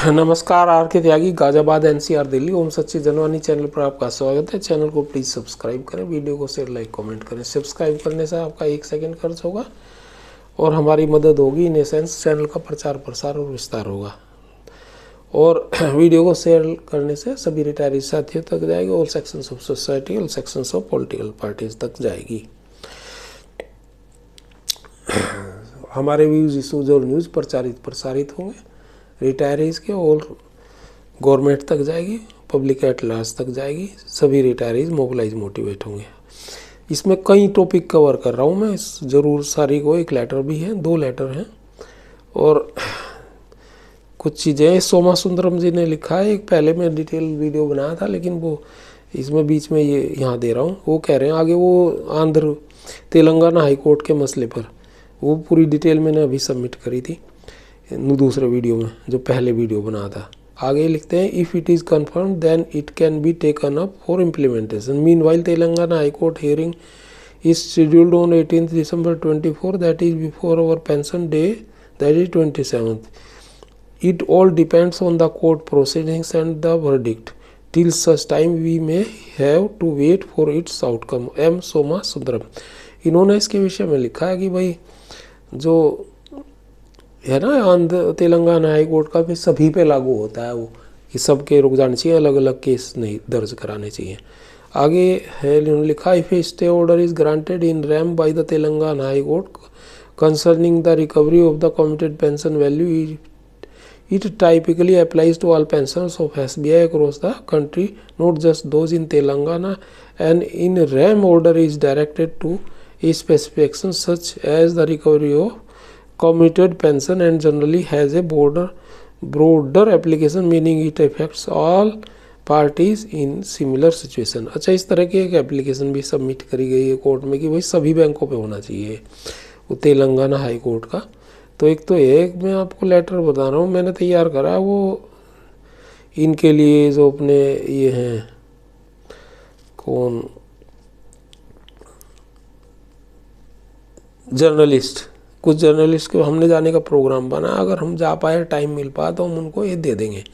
नमस्कार, आर के त्यागी, गाजियाबाद एनसीआर दिल्ली। ओम सच्ची जनवानी चैनल पर आपका स्वागत है। चैनल को प्लीज़ सब्सक्राइब करें, वीडियो को शेयर, लाइक, कमेंट करें। सब्सक्राइब करने से आपका 1 सेकंड खर्च होगा और हमारी मदद होगी। इन एसेंस चैनल का प्रचार प्रसार और विस्तार होगा। और वीडियो को शेयर करने से सभी रिटायरी साथियों तक जाएगी, all sections of society, all sections of political parties तक जाएगी। हमारे व्यूज, इशूज और न्यूज़ प्रसारित होंगे रिटायरीज़ के, और गवर्नमेंट तक जाएगी, पब्लिक एट लार्ज तक जाएगी। सभी रिटायरीज मोबिलाइज, मोटिवेट होंगे। इसमें कई टॉपिक कवर कर रहा हूँ मैं, इस जरूर सारी को। एक लेटर भी है, 2 लेटर हैं और कुछ चीज़ें सोमा सुंदरम जी ने लिखा है। एक पहले मैं डिटेल वीडियो बनाया था, लेकिन वो इसमें बीच में ये यहाँ दे रहा हूँ। वो कह रहे हैं आगे वो आंध्र तेलंगाना हाई कोर्ट के मसले पर, वो पूरी डिटेल मैंने अभी सबमिट करी थी दूसरे वीडियो में, जो पहले वीडियो बना था। आगे लिखते हैं, if it is confirm then it can be taken up for implementation. Meanwhile Telangana high court hearing is scheduled on 18 December 24, that is before our pension day, that is 27th. It all depends on the court proceedings and the verdict. Till such time we may have to wait for its outcome. M. Soma Sundaram. इन्होंने इसके विषय में लिखा है कि भाई जो है ना आंध्र तेलंगाना हाई कोर्ट का भी सभी पे लागू होता है, वो कि सबके रुक जाने चाहिए, अलग अलग केस नहीं दर्ज कराने चाहिए। आगे है इन्होंने लिखा, if A stay order is granted in RAM by the Telangana high court concerning the recovery of the committed pension value, it typically applies to all pensioners of SBI across the country, not just those in Telangana, and in RAM order is directed to a specification such as the recovery of committed pension and generally has a broader application, meaning it affects all parties in similar situation. अच्छा, इस तरह की एक application भी submit करी गई है court में कि भाई सभी बैंकों पे होना चाहिए, वो तेलंगाना हाई कोर्ट का। तो एक मैं आपको लेटर बता रहा हूँ, मैंने तैयार करा, वो इनके लिए जो अपने ये हैं कौन जर्नलिस्ट, कुछ जर्नलिस्ट को हमने जाने का प्रोग्राम बना। अगर हम जा पाए, टाइम मिल पाए, तो हम उनको ये दे देंगे।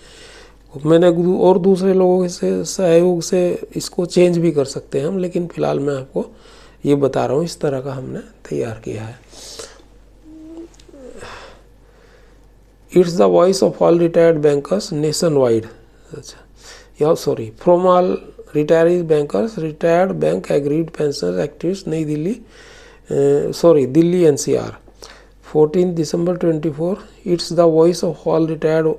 मैंने और दूसरे लोगों से सहयोग से इसको चेंज भी कर सकते हैं हम, लेकिन फ़िलहाल मैं आपको ये बता रहा हूँ, इस तरह का हमने तैयार किया है। It's the voice of all retired bankers nationwide. From all retirees bankers, retired bank aggrieved pensioners activists, Nई Delhi, Delhi NCR, 14 December 24. It's the voice of all retired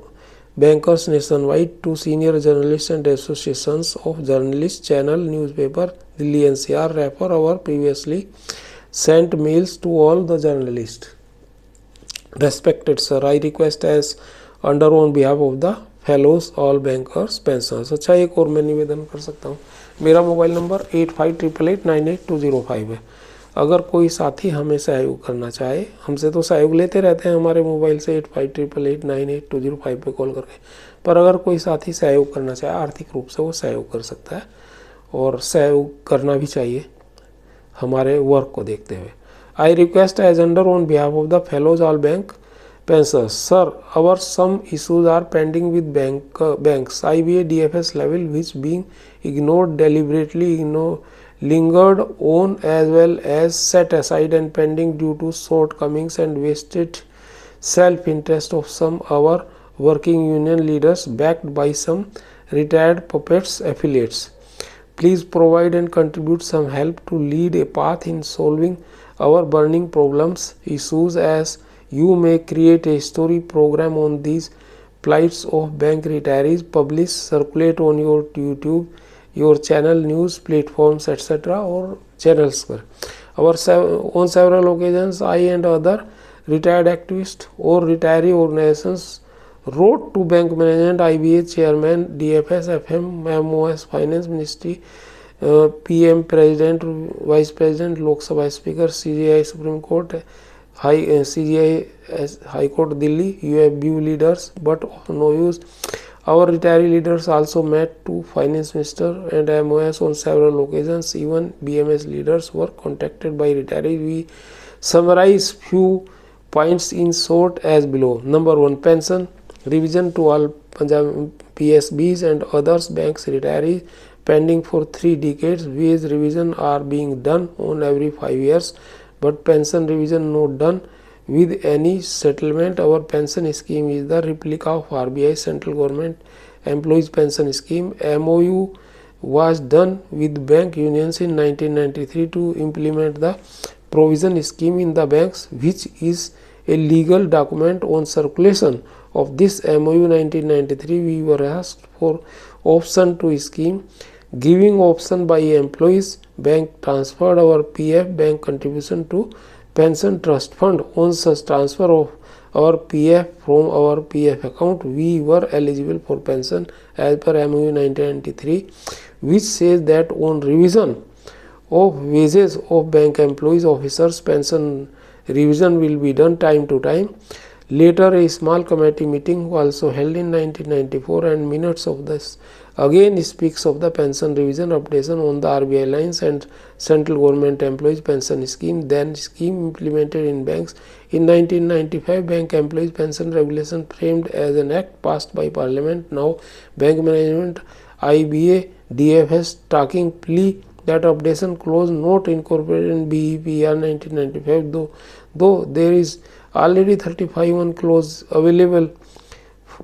bankers nationwide to senior journalists and associations of journalists, channel, newspaper, Delhi NCR. Refer our previously sent mails to all the journalists. Respected sir, I request as under on behalf of the fellows all bankers pensioners. अच्छा, एक और मैं निवेदन कर सकता हूँ। मेरा mobile number 8588898205 है। अगर कोई साथी हमें सहयोग करना चाहे, हमसे तो सहयोग लेते रहते हैं हमारे मोबाइल से 8588898205 पे कॉल करके, पर अगर कोई साथी सहयोग करना चाहे आर्थिक रूप से, वो सहयोग कर सकता है, और सहयोग करना भी चाहिए हमारे वर्क को देखते हुए। I request as under on behalf of the fellows all bank pensioners. Sir, our some issues are pending with banks, IBA, DFS level, which being ignored, deliberately lingered on, as well as set aside and pending due to shortcomings and wasted self-interest of some our working union leaders, backed by some retired puppets affiliates. Please provide and contribute some help to lead a path in solving our burning problems issues, as you may create a story program on these plights of bank retirees, publish, circulate on your YouTube, your channel, news platforms, etc. or channels पर. On several occasions, I and other retired activists or retiree organizations wrote to bank management, IBA chairman, DFS, FM, MOS, finance ministry, PM, president, vice president, Lok Sabha speaker, CJI Supreme Court, CJI High Court Delhi, UFBU leaders, but of no use. Our retiree leaders also met to finance minister and MOS on several occasions. Even BMS leaders were contacted by retirees. We summarize few points in short as below. Number 1, pension revision to all Punjab PSBs and others banks retirees pending for 3 decades. Wage revision are being done on every 5 years, but pension revision not done with any settlement. Our pension scheme is the replica of RBI central government employees pension scheme. MOU was done with bank unions in 1993 to implement the provision scheme in the banks, which is a legal document. On circulation of this MOU 1993, we were asked for option to scheme. Giving option by employees, bank transferred our PF bank contribution to pension trust fund. On such transfer of our PF from our PF account, we were eligible for pension as per MOU 1993, which says that on revision of wages of bank employees officers, pension revision will be done time to time. Later, a small committee meeting also held in 1994, and minutes of this again speaks of the pension revision updation on the RBI lines and central government employees pension scheme, then scheme implemented in banks. In 1995, bank employees pension regulation framed as an act passed by parliament. Now, bank management, IBA, DFS talking plea that updation clause not incorporated in BEPR 1995, though there is already 35(1) clause available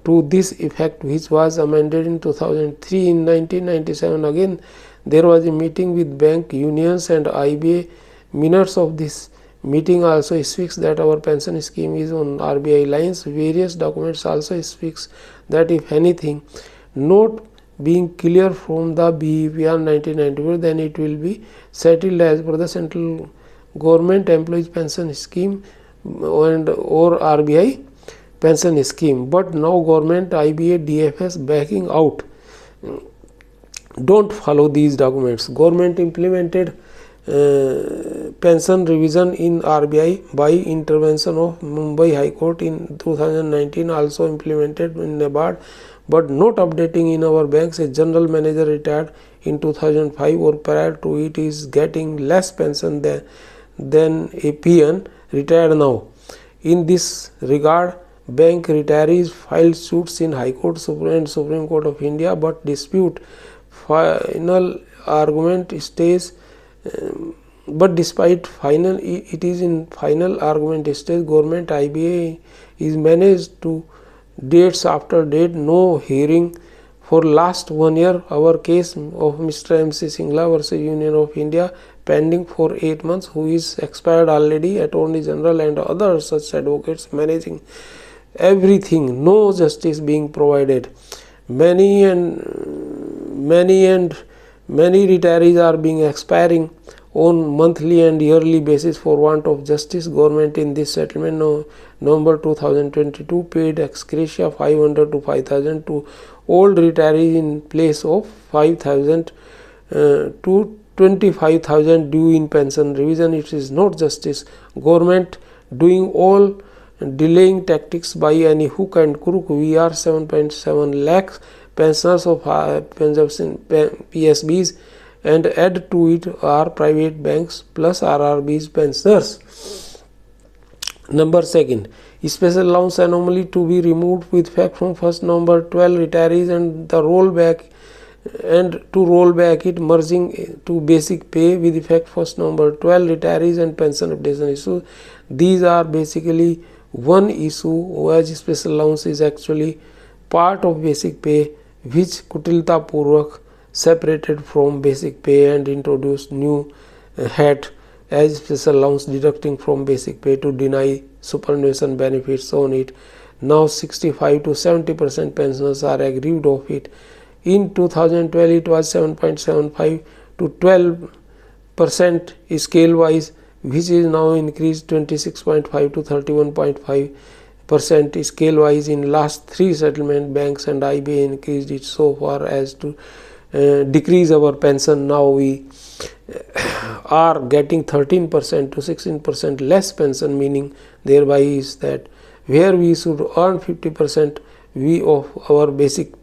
to this effect, which was amended in 2003. In 1997, again there was a meeting with bank unions and IBA. Minutes of this meeting also speaks that our pension scheme is on RBI lines. Various documents also speaks that if anything not being clear from the BEPR 1994, then it will be settled as per the central government employees pension scheme and or RBI pension scheme. But now government, IBA, DFS backing out, don't follow these documents. Government implemented pension revision in RBI by intervention of Mumbai High Court in 2019, also implemented in NABARD, but not updating in our banks. A general manager retired in 2005 or prior to it is getting less pension than a PN retired now. In this regard, bank retirees filed suits in High Court and Supreme Court of India, but dispute final argument stays. But despite final, it is in final argument stage. Government IBA is managed to dates after date, no hearing for last 1 year. Our case of Mr. MC Singla versus Union of India pending for 8 months, who is expired already. Attorney General and other such advocates managing everything, no justice being provided. Many retirees are being expiring on monthly and yearly basis for want of justice. Government in this settlement November 2022 paid ex gratia 500 to 5,000 to old retirees in place of 5,000 to 25,000 due in pension revision. It is not justice. Government doing all delaying tactics by any hook and crook. We are 7.7 lakhs pensioners of Punjab PSBs, and add to it are private banks plus RRBs pensioners. Number second, special allowance anomaly to be removed with effect from 1st November 12 retirees and the rollback, and to roll back it merging to basic pay with effect 1st November 12 retirees and pension updation issue. These are basically one issue, as special allowance is actually part of basic pay, which Kutilta Purvak separated from basic pay and introduced new head as special allowance deducting from basic pay to deny superannuation benefits on it. Now 65 to 70% pensioners are aggrieved of it. In 2012 it was 7.75 to 12% scale wise, which is now increased 26.5 to 31.5% scale wise. In last 3 settlement, banks and IBA increased it so far as to decrease our pension. Now we are getting 13% to 16% less pension, meaning thereby is that where we should earn 50% of our basic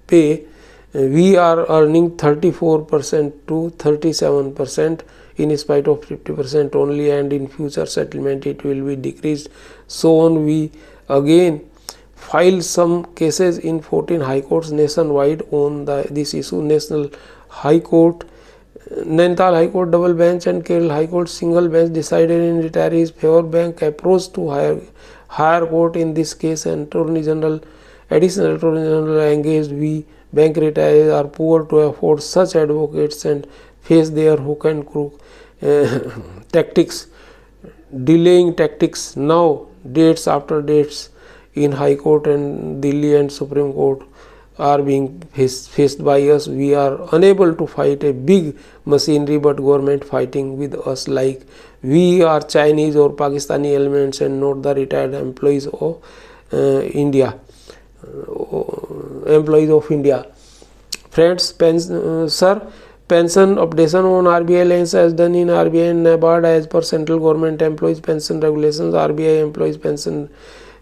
pay, we are earning 34% to 37% in spite of 50% only, and in future settlement it will be decreased. So on we again filed some cases in 14 high courts nationwide on this issue. National High Court, Nainital High Court double bench and Kerala High Court single bench decided in retirees' favor. Bank approached to higher court in this case, and Additional Attorney General engaged. We bank retirees are poor to afford such advocates and face their hook and crook tactics, delaying tactics. Now dates after dates in High Court and Delhi and Supreme Court are being faced by us. We are unable to fight a big machinery, but government fighting with us like we are Chinese or Pakistani elements and not the retired employees of India. Friends, sir, pension updation on RBI lines as done in RBI and NABARD as per central government employees pension regulations. RBI employees pension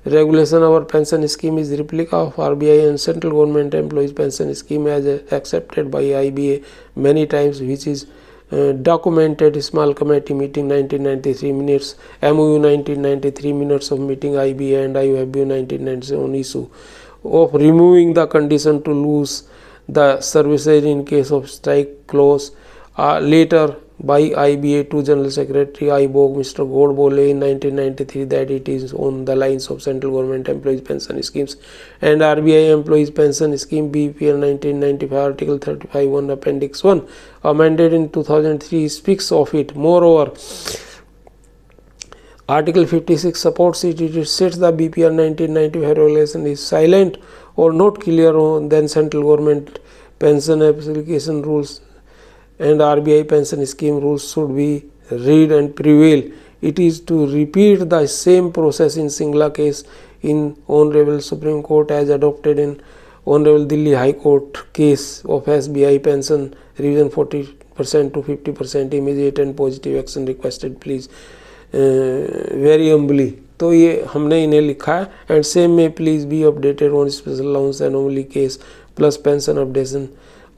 regulation. Our pension scheme is replica of RBI and central government employees pension scheme as accepted by IBA many times, which is documented. Small committee meeting 1993 minutes, MOU 1993 minutes of meeting IBA and IUFB 1997 on issue of removing the condition to lose the services in case of strike clause. Later by IBA to General Secretary IBOG Mr. Godbole in 1993 that it is on the lines of central government employees pension schemes and RBI employees pension scheme BPL 1995 Article 35(1) Appendix 1 amended in 2003 speaks of it. Moreover, Article 56 supports it. It states the BPR 1995 regulation is silent or not clear on then central government pension application rules and RBI pension scheme rules should be read and prevail. It is to repeat the same process in Singla case in Honorable Supreme Court as adopted in Honorable Delhi High Court case of SBI pension revision 40% to 50% immediate and positive action requested please very humbly. तो ये हमने इन्हें लिखा है and same में please be updated on special allowance anomaly case plus pension updation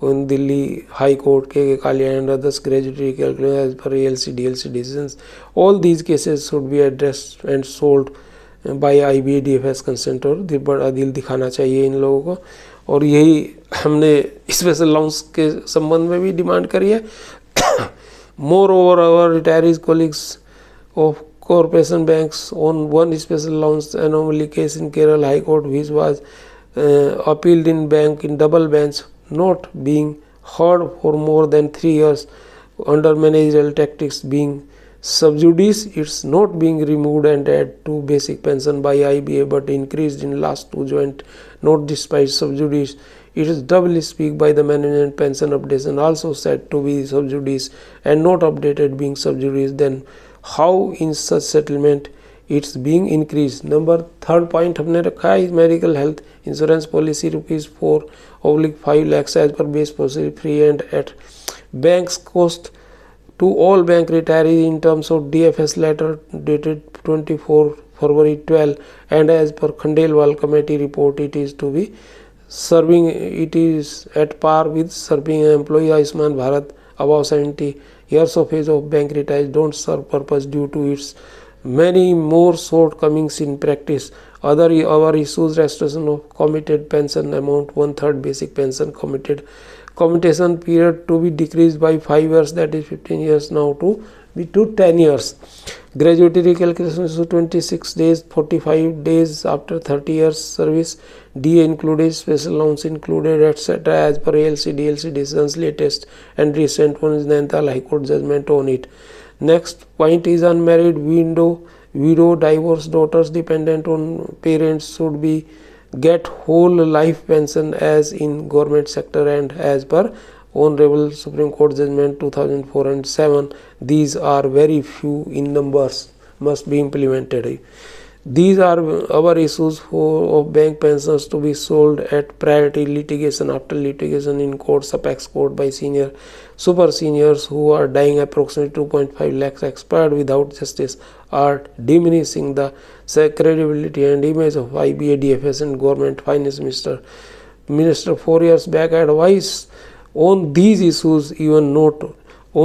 on Delhi High Court के Kalia and others gratuity calculation as per ALC DLC decisions. All these cases should be addressed and solved by IBA DFS consent और बड़ा दिल दिखाना चाहिए इन लोगों को और यही हमने स्पेशल अलाउंस के संबंध में भी डिमांड करी है. More over our retirees colleagues of corporation banks on one special allowance anomaly case in Kerala High Court which was appealed in bank in double bench not being heard for more than 3 years under managerial tactics being sub judice. It's not being removed and added to basic pension by IBA but increased in last 2 joint not despite sub judice. It is doubly speak by the management pension updation also said to be sub judice and not updated being sub judice. Then how in such settlement it's being increased. Number third point हमने रखा है medical health insurance policy ₹4/5 lakhs as per base policy free and at bank's cost to all bank retirees in terms of DFS letter dated 24 February 12 and as per Khandelwal committee report it is to be serving it is at par with serving employee Ayushman Bharat above 70 years of age of bank retirees don't serve purpose due to its many more shortcomings in practice. Our issues restoration of committed pension amount 1/3 basic pension commutation period to be decreased by 5 years that is 15 years now to be to 10 years. Gratuity recalculation is 26 days 45 days after 30 years service. DA included special allowance included etc as per ALC DLC decisions latest and recent one is Nainital High Court judgment on it. Next point is unmarried widow divorced daughters dependent on parents should be get whole life pension as in government sector and as per Honorable Supreme Court judgment 2004 and 7. These are very few in numbers must be implemented. These are our issues of bank pensions to be sold at priority litigation after litigation in courts apex court by super seniors who are dying. Approximately 2.5 lakhs expired without justice are diminishing the credibility and image of IBA DFS and government finance minister 4 years back advice on these issues even not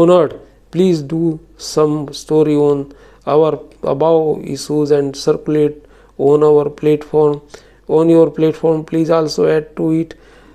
honored. Please do some story on our above issues and circulate on our platform. on your platform. Please also add to it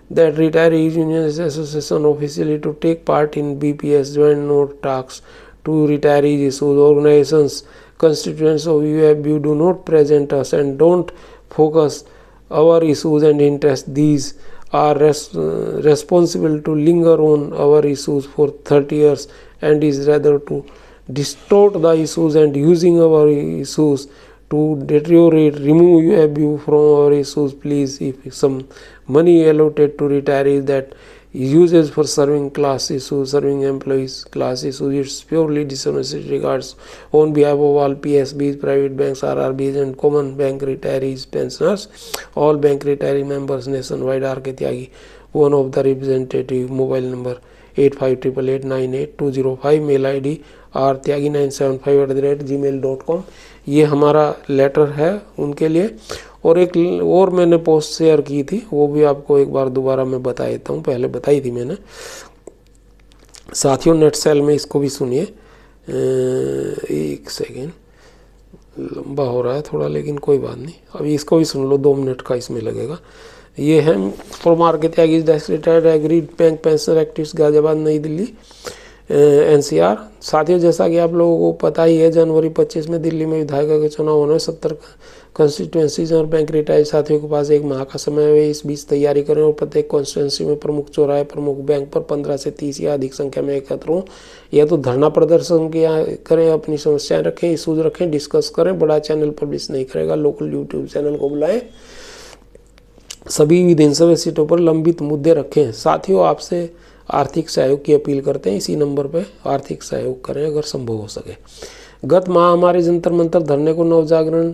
that Retirees Unions Association officially to take part in BPS joint note talks to retirees issues. Organizations constituents of UFB do not present us and don't focus our issues and interests. These are responsible to linger on our issues for 30 years and is rather to distort the issues and using our issues to deteriorate. Remove UFB from our issues, please. If some money allotted to retirees that uses for serving class issues, serving employees class issues, it's purely dishonest. Regards on behalf of all PSBs, private banks, RRBs and common bank retirees, pensioners, all bank retiree members nationwide. R.K. Tyagi, one of the representative. Mobile number 8588898205, mail ID rtyagi975@gmail.com। ये हमारा letter है उनके लिए। और एक और मैंने post share की थी, वो भी आपको एक बार दोबारा मैं बता देता हूँ, पहले बताई थी मैंने। साथियों नेट सेल में इसको भी सुनिए। एक सेकेंड, लंबा हो रहा है थोड़ा, लेकिन कोई बात नहीं, अभी इसको भी सुन लो, 2 मिनट का इसमें लगेगा। ये है from R.K. Tyagi, retired agreed bank pensioner activist, Ghaziabad, नई दिल्ली, NCR। साथियों जैसा कि आप लोगों को पता ही है, जनवरी 25 में दिल्ली में विधायिका के चुनाव होने, 70 कंस्टिट्यूंसीज और बैंक रिटायर्ड साथियों के पास 1 माह का समय है। इस बीच तैयारी करें और प्रत्येक कॉन्स्टिट्यूंसी में प्रमुख चौराहे, प्रमुख बैंक पर 15 से 30 या अधिक संख्या में एकत्र हों। या तो धरना प्रदर्शन किया करें, अपनी समस्याएं रखें, इशूज रखें, डिस्कस करें। बड़ा चैनल पब्लिश नहीं करेगा, लोकल यूट्यूब चैनल को बुलाएं। सभी विधानसभा सीटों पर लंबित मुद्दे रखें। साथियों आपसे आर्थिक सहयोग की अपील करते हैं, इसी नंबर पर आर्थिक सहयोग करें अगर संभव हो सके। गत माह हमारे जंतर मंतर धरने को नवजागरण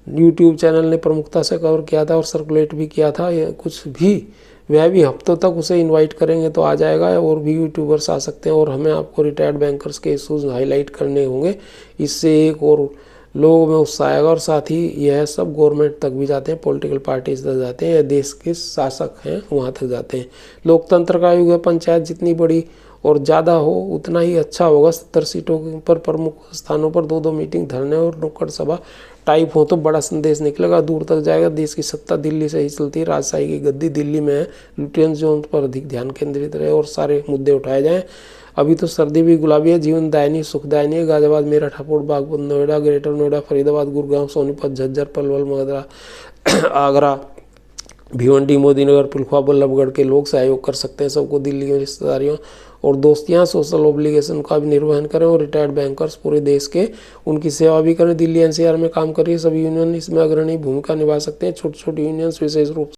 यूट्यूब चैनल ने प्रमुखता से कवर किया था और सर्कुलेट भी किया था। कुछ भी वह भी हफ्तों तक उसे इनवाइट करेंगे तो आ जाएगा, और भी यूट्यूबर्स आ सकते हैं। और हमें आपको रिटायर्ड बैंकर्स के इशूज़ हाईलाइट करने होंगे, इससे एक और लोगों में उत्साह आएगा। और साथ ही यह सब गवर्नमेंट तक भी जाते हैं, पॉलिटिकल पार्टीज तक जाते हैं, या देश के शासक हैं वहाँ तक जाते हैं। लोकतंत्र का युग है, पंचायत जितनी बड़ी और ज़्यादा हो उतना ही अच्छा होगा। 70 सीटों पर प्रमुख स्थानों पर 2-2 मीटिंग, धरने और नुक्कड़ सभा टाइप हो तो बड़ा संदेश निकलेगा, दूर तक जाएगा। देश की सत्ता दिल्ली से ही चलती है, राजशाही की गद्दी दिल्ली में है। लुटियंस जोन पर अधिक ध्यान केंद्रित रहे और सारे मुद्दे उठाए जाएँ। अभी तो सर्दी भी गुलाबी है, जीवन दायनी सुखदायनी है। गाजियाबाद, मेरठ, हापुड़, बागपत, नोएडा, ग्रेटर नोएडा, फरीदाबाद, गुड़गांव, सोनीपत, झज्जर, पलवल, मगधरा, आगरा, भिवंडी, मोदीनगर, पुलखवा, बल्लभगढ़ के लोग सहयोग कर सकते हैं। सबको दिल्ली में रिश्तेदारियों और दोस्तियाँ, सोशल ऑब्लिगेशन का भी निर्वहन करें। और रिटायर्ड बैंकर्स पूरे देश के उनकी सेवा भी करें। दिल्ली NCR में काम कर रही है सभी यूनियन इसमें अग्रणी भूमिका निभा सकते हैं। छोटी छोटी यूनियंस विशेष रूप